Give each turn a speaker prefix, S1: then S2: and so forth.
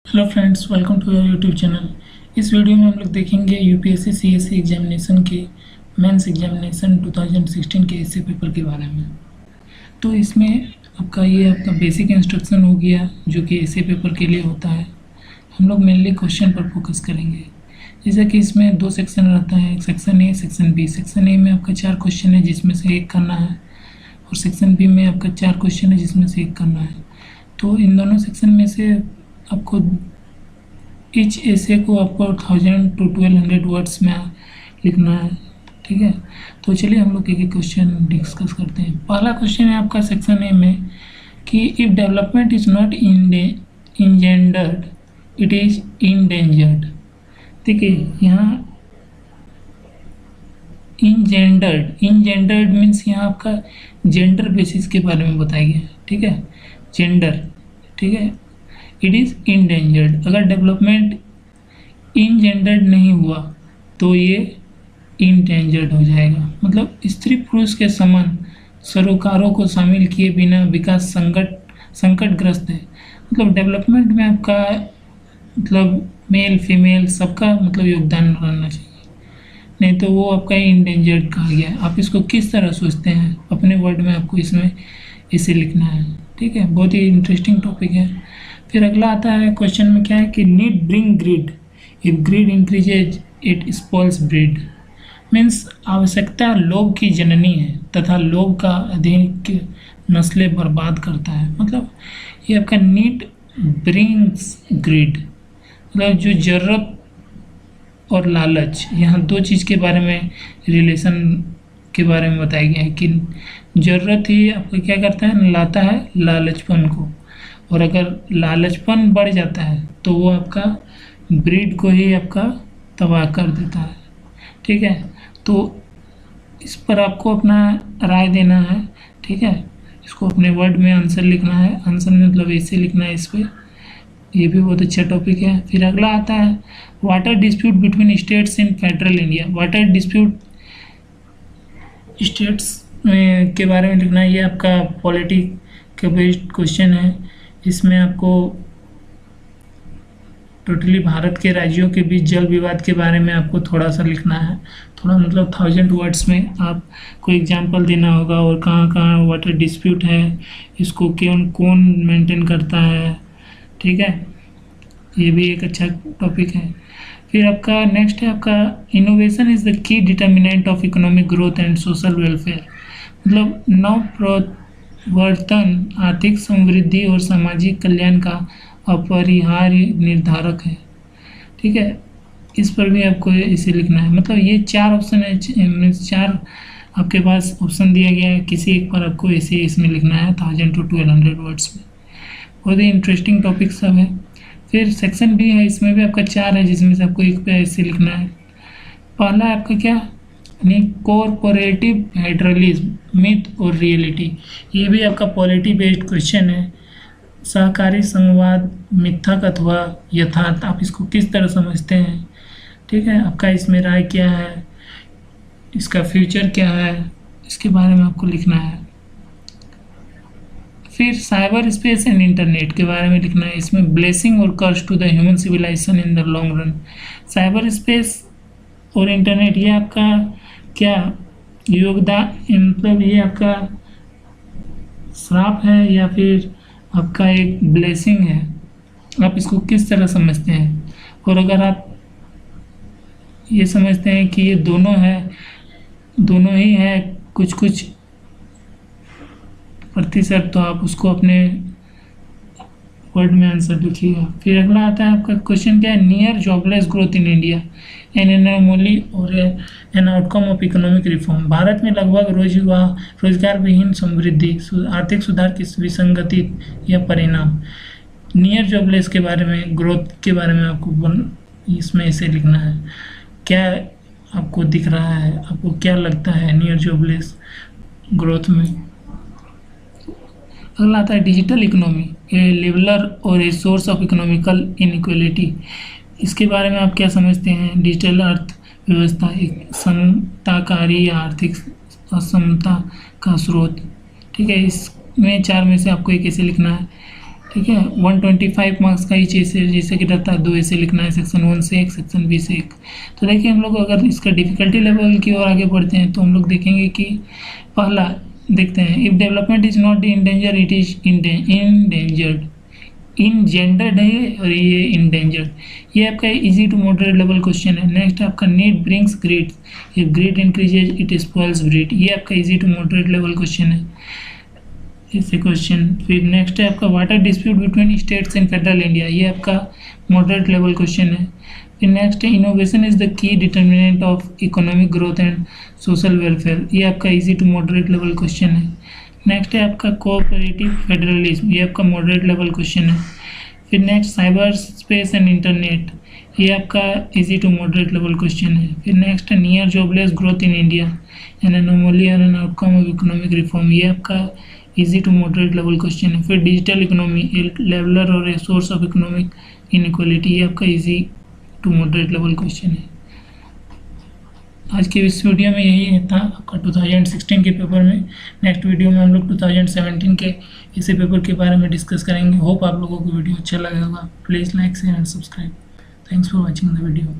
S1: Hello friends, welcome to your YouTube channel. इस video में हम लोग देखेंगे यूपीएससी सीएससी एग्जामिनेशन के मेंस एग्जामिनेशन 2016 के एसए पेपर के बारे में। तो इसमें आपका बेसिक इंस्ट्रक्शन हो गया जो कि एसए पेपर के लिए होता है। हम लोग मेनली क्वेश्चन पर फोकस करेंगे। जैसे कि इसमें दो सेक्शन रहता है, एक section A, section B. Section A में आपका 4 क्वेश्चन है जिसमें से एक करना है, और सेक्शन बी में आपका 4 क्वेश्चन है जिसमें से एक करना है। तो इन दोनों सेक्शन में से आपको ईच ऐसे को आपको 1000 to 1200 वर्ड्स में लिखना है। ठीक है, तो चलिए हम लोग एक एक क्वेश्चन डिस्कस करते हैं। पहला क्वेश्चन है आपका सेक्शन ए में कि if development is not engendered it is endangered. ठीक है, यहाँ इंजेंडर्ड मीन्स यहाँ आपका जेंडर बेसिस के बारे में बताया गया है। ठीक है, जेंडर। ठीक है, इट इज़ इंडेंजर्ड। अगर डेवलपमेंट इंजेंडर्ड नहीं हुआ तो ये इंडेंजर्ड हो जाएगा। मतलब स्त्री पुरुष के समान सरोकारों को शामिल किए बिना विकास संकटग्रस्त है। मतलब डेवलपमेंट में आपका मतलब मेल फीमेल सबका मतलब योगदान रहना चाहिए, नहीं तो वो आपका इंडेंजर्ड कहा गया है। आप इसको किस तरह सोचते हैं अपने वर्ड में आपको इसमें इसे लिखना है। ठीक है, बहुत ही इंटरेस्टिंग टॉपिक है। फिर अगला आता है क्वेश्चन में क्या है कि need bring greed, if greed increases it spoils breed. Means आवश्यकता लोभ की जननी है तथा लोभ का अधिक नस्लें बर्बाद करता है। मतलब ये आपका नीड ब्रिंग्स ग्रीड, मतलब जो जरूरत और लालच, यहाँ दो चीज़ के बारे में रिलेशन के बारे में बताया गया है कि ज़रूरत ही आपको क्या करता है, लाता है लालचपन को, और अगर लालचपन बढ़ जाता है तो वो आपका ब्रीड को ही आपका तबाह कर देता है। ठीक है, तो इस पर आपको अपना राय देना है। ठीक है, इसको अपने वर्ड में आंसर लिखना है। आंसर में मतलब ऐसे लिखना है इस पर। ये भी बहुत अच्छा टॉपिक है। फिर अगला आता है water dispute between states in federal India. Water dispute states के बारे में लिखना है। ये आपका पॉलिटिक के बेस्ड क्वेश्चन है। इसमें आपको टोटली भारत के राज्यों के बीच जल विवाद के बारे में आपको थोड़ा सा लिखना है। थोड़ा मतलब 1000 वर्ड्स में आपको एग्जांपल देना होगा, और कहाँ कहाँ वाटर डिस्प्यूट है, इसको कौन मेंटेन करता है। ठीक है, ये भी एक अच्छा टॉपिक है। फिर आपका नेक्स्ट है आपका innovation is the key determinant of economic growth and social welfare. मतलब नव प्रवर्तन आर्थिक समृद्धि और सामाजिक कल्याण का अपरिहार्य निर्धारक है। ठीक है, इस पर भी आपको इसे लिखना है। मतलब ये 4 ऑप्शन है, 4 आपके पास ऑप्शन दिया गया है, किसी एक पर आपको इसे इसमें लिखना है 1000 to 1200 वर्ड्स में। बहुत ही इंटरेस्टिंग टॉपिक सब है। फिर सेक्शन बी है, इसमें भी आपका 4 है जिसमें से आपको एक पे ऐसे लिखना है। पहला है आपका क्या, कॉरपोरेटिव फेडरलिज्म मिथ और रियलिटी। ये भी आपका पॉलिटी बेस्ड क्वेश्चन है। सहकारी संघवाद मिथक अथवा यथार्थ, आप इसको किस तरह समझते हैं। ठीक है, आपका इसमें राय क्या है, इसका फ्यूचर क्या है, इसके बारे में आपको लिखना है। फिर साइबर स्पेस एंड इंटरनेट के बारे में लिखना है। इसमें ब्लेसिंग और curse to the human civilisation in the long run. Cyber space और इंटरनेट ये आपका क्या योगदान, मतलब ये आपका श्राप है या फिर आपका एक ब्लेसिंग है, आप इसको किस तरह समझते हैं। और अगर आप ये समझते हैं कि ये दोनों ही है कुछ कुछ प्रतिशत, तो आप उसको अपने वर्ड में आंसर लिखिएगा। फिर अगला आता है आपका क्वेश्चन क्या है, near jobless growth in India an anomaly और an outcome of economic reform. Bharat में लगभग रोजगार विहीन समृद्धि आर्थिक सुधार की विसंगति या परिणाम। नियर जॉबलेस के बारे में, ग्रोथ के बारे में आपको इसमें इसे लिखना है। क्या आपको दिख रहा है, आपको क्या लगता है नियर जॉबलेस ग्रोथ में। अगला आता है डिजिटल इकोनॉमी, ए लेवलर और a source of economical inequality. इसके बारे में आप क्या समझते हैं। डिजिटल अर्थव्यवस्था एक समताकारी या आर्थिक असमता का स्रोत। ठीक है, इसमें 4 में से आपको एक ऐसे लिखना है। ठीक है। 125 मार्क्स का ईच ऐसे जैसे कि रहता है, 2 ऐसे लिखना है, सेक्शन 1 से 1, सेक्शन बी से 1। तो देखिए हम लोग अगर इसका डिफ़िकल्टी लेवल की ओर आगे बढ़ते हैं तो हम लोग देखेंगे कि पहला देखते हैं, if development is not in danger it is endangered. Engendered है और ये इंडेंजर्ड, ये आपका easy to moderate level question है। नेक्स्ट आपका need brings greed, if greed increases it spoils breed, ये आपका easy to moderate level question है ऐसे क्वेश्चन। फिर नेक्स्ट है आपका water dispute between states in federal India, ये आपका मॉडरेट लेवल क्वेश्चन है। फिर नेक्स्ट है innovation is the key determinant of economic growth and social welfare, ये आपका easy to moderate level question है। नेक्स्ट है आपका कोऑपरेटिव फेडरलिज्म, ये आपका मॉडरेट लेवल क्वेश्चन है। फिर next cyber space and internet, ये आपका easy to moderate level question है। फिर नेक्स्ट है near jobless growth in India an anomaly और an outcome of economic reform, ये आपका easy to moderate level question है। फिर डिजिटल इकोनॉमी लेवलर और a source of economic inequality, ये आपका easy to moderate level question है। आज के इस वीडियो में यही था आपका 2016 के पेपर में। नेक्स्ट वीडियो में हम लोग 2017 के इसी पेपर के बारे में डिस्कस करेंगे। होप आप लोगों को वीडियो अच्छा लगा होगा। Please like share and subscribe. Thanks for watching the video.